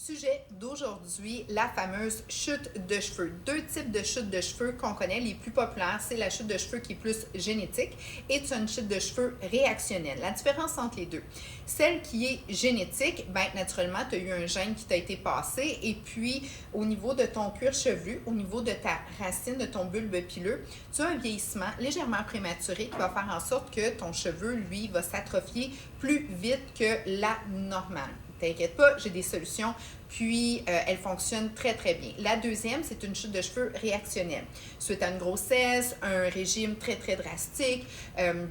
Sujet d'aujourd'hui, la fameuse chute de cheveux. Deux types de chutes de cheveux qu'on connaît. Les plus populaires, c'est la chute de cheveux qui est plus génétique et tu as une chute de cheveux réactionnelle. La différence entre les deux, celle qui est génétique, bien naturellement, tu as eu un gène qui t'a été passé et puis au niveau de ton cuir chevelu, au niveau de ta racine, de ton bulbe pileux, tu as un vieillissement légèrement prématuré qui va faire en sorte que ton cheveu, lui, va s'atrophier plus vite que la normale. T'inquiète pas, j'ai des solutions, puis elles fonctionnent très, très bien. La deuxième, c'est une chute de cheveux réactionnelle. Suite à une grossesse, un régime très, très drastique,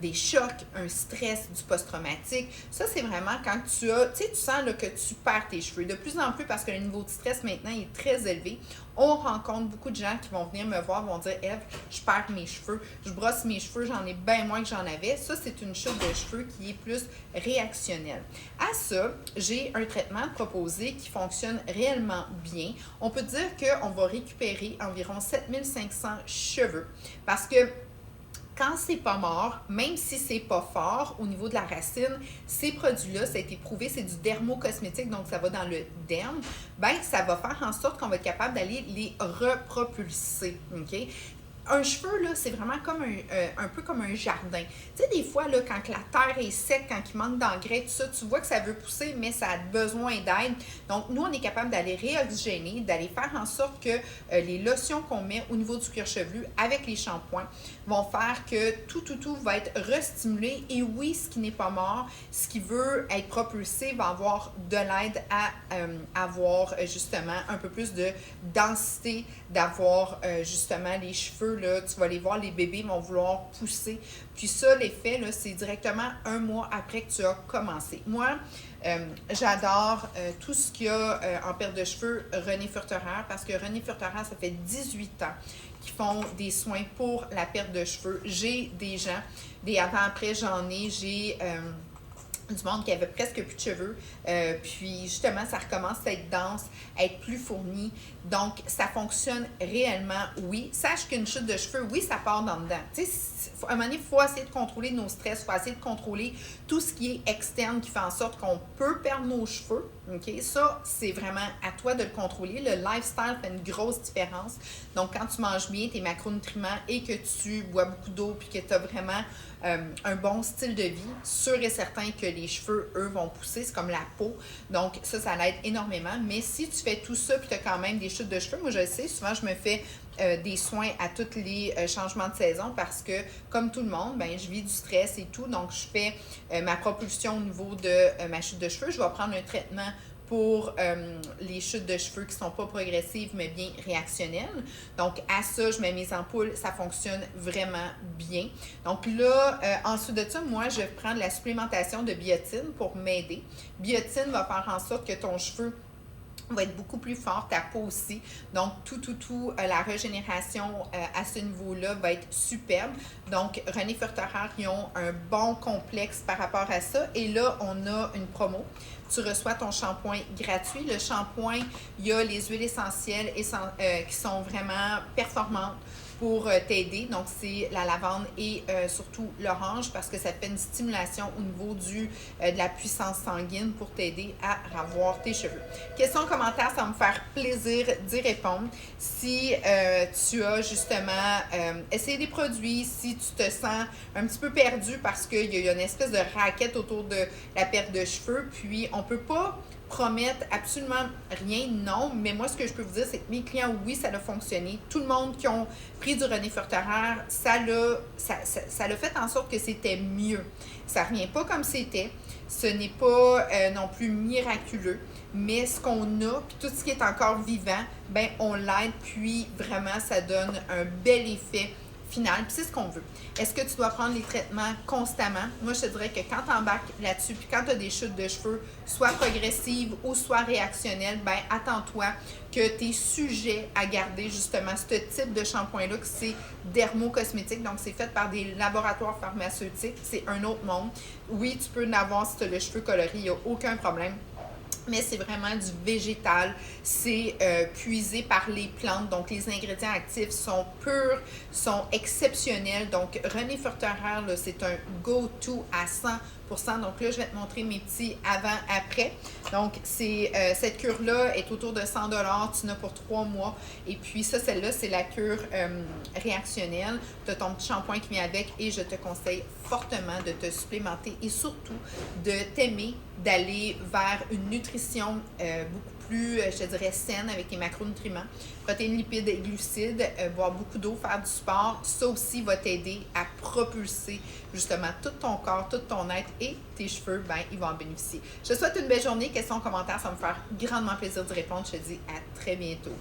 des chocs, un stress du post-traumatique. Ça, c'est vraiment quand tu sens là, que tu perds tes cheveux. De plus en plus, parce que le niveau de stress maintenant est très élevé, on rencontre beaucoup de gens qui vont venir me voir, vont dire « Ève, je perds mes cheveux, je brosse mes cheveux, j'en ai bien moins que j'en avais. » Ça, c'est une chute de cheveux qui est plus réactionnelle. À ça, j'ai un traitement proposé qui fonctionne réellement bien. On peut dire qu'on va récupérer environ 7500 cheveux parce que quand c'est pas mort, même si c'est pas fort au niveau de la racine, ces produits-là, ça a été prouvé, c'est du dermocosmétique, donc ça va dans le derme, bien, ça va faire en sorte qu'on va être capable d'aller les repropulser, OK? Un cheveu, là, c'est vraiment comme un peu comme un jardin. Tu sais, des fois, là, quand la terre est sec, quand il manque d'engrais, tout ça, tu vois que ça veut pousser, mais ça a besoin d'aide. Donc, nous, on est capable d'aller réoxygéner, d'aller faire en sorte que les lotions qu'on met au niveau du cuir chevelu avec les shampoings vont faire que tout va être restimulé. Et oui, ce qui n'est pas mort, ce qui veut être propulsé va avoir de l'aide à avoir justement un peu plus de densité, d'avoir justement les cheveux. Là, tu vas les voir, les bébés vont vouloir pousser. Puis ça, l'effet, là, c'est directement un mois après que tu as commencé. Moi, j'adore tout ce qu'il y a en perte de cheveux René Furterer parce que René Furterer, ça fait 18 ans qu'ils font des soins pour la perte de cheveux. J'ai des gens, des avant-après, j'ai du monde qui avait presque plus de cheveux. Puis justement, ça recommence à être dense, à être plus fourni. Donc, ça fonctionne réellement, oui. Sache qu'une chute de cheveux, oui, ça part dans dedans. Tu sais, à un moment donné, il faut essayer de contrôler nos stress, il faut essayer de contrôler tout ce qui est externe qui fait en sorte qu'on peut perdre nos cheveux. OK? Ça, c'est vraiment à toi de le contrôler. Le lifestyle fait une grosse différence. Donc, quand tu manges bien tes macronutriments et que tu bois beaucoup d'eau puis que tu as vraiment un bon style de vie, sûr et certain que les cheveux, eux, vont pousser. C'est comme la peau. Donc, ça l'aide énormément. Mais si tu fais tout ça puis tu as quand même des chutes de cheveux, moi, je le sais, souvent, je me fais des soins à tous les changements de saison parce que, comme tout le monde, ben, je vis du stress et tout. Donc, je fais ma propulsion au niveau de ma chute de cheveux. Je vais prendre un traitement pour les chutes de cheveux qui ne sont pas progressives, mais bien réactionnelles. Donc, à ça, je mets mes ampoules. Ça fonctionne vraiment bien. Donc là, ensuite de ça, moi, je prends de la supplémentation de biotine pour m'aider. Biotine va faire en sorte que ton cheveu va être beaucoup plus fort, ta peau aussi. Donc, la régénération à ce niveau-là va être superbe. Donc, René Furterer, ils ont un bon complexe par rapport à ça. Et là, on a une promo. Tu reçois ton shampoing gratuit. Le shampoing, il y a les huiles essentielles qui sont vraiment performantes pour t'aider. Donc, c'est la lavande et surtout l'orange parce que ça fait une stimulation au niveau de la puissance sanguine pour t'aider à ravoir tes cheveux. Questions, commentaires, ça va me faire plaisir d'y répondre. Si tu as justement essayé des produits, si tu te sens un petit peu perdu parce qu'il y a une espèce de raquette autour de la perte de cheveux, puis on peut pas promettre absolument rien, non. Mais moi, ce que je peux vous dire, c'est que mes clients, oui, ça a fonctionné. Tout le monde qui ont pris du René Furterer, ça l'a fait en sorte que c'était mieux. Ça ne revient pas comme c'était. Ce n'est pas non plus miraculeux. Mais ce qu'on a, puis tout ce qui est encore vivant, ben on l'aide, puis vraiment, ça donne un bel effet final, puis c'est ce qu'on veut. Est-ce que tu dois prendre les traitements constamment? Moi, je te dirais que quand tu embarques là-dessus, puis quand tu as des chutes de cheveux, soit progressives ou soit réactionnelles, ben attends-toi que tu es sujet à garder justement ce type de shampoing-là, que c'est dermocosmétique, donc c'est fait par des laboratoires pharmaceutiques, c'est un autre monde. Oui, tu peux en avoir si tu as le cheveu coloré, il n'y a aucun problème. Mais c'est vraiment du végétal, c'est puisé par les plantes, donc les ingrédients actifs sont purs, sont exceptionnels. Donc René Furterer, c'est un go-to à 100%. Donc là, je vais te montrer mes petits avant-après. Donc, cette cure-là est autour de 100 $. Tu en as pour 3 mois. Et puis ça, celle-là, c'est la cure réactionnelle. Tu as ton petit shampoing qui vient avec et je te conseille fortement de te supplémenter et surtout de t'aimer, d'aller vers une nutrition beaucoup plus, je te dirais, saine avec tes macronutriments, protéines, lipides et glucides, boire beaucoup d'eau, faire du sport. Ça aussi va t'aider à propulser justement tout ton corps, tout ton être et tes cheveux, ben, ils vont en bénéficier. Je te souhaite une belle journée. Questions, commentaires, ça va me faire grandement plaisir de répondre. Je te dis à très bientôt.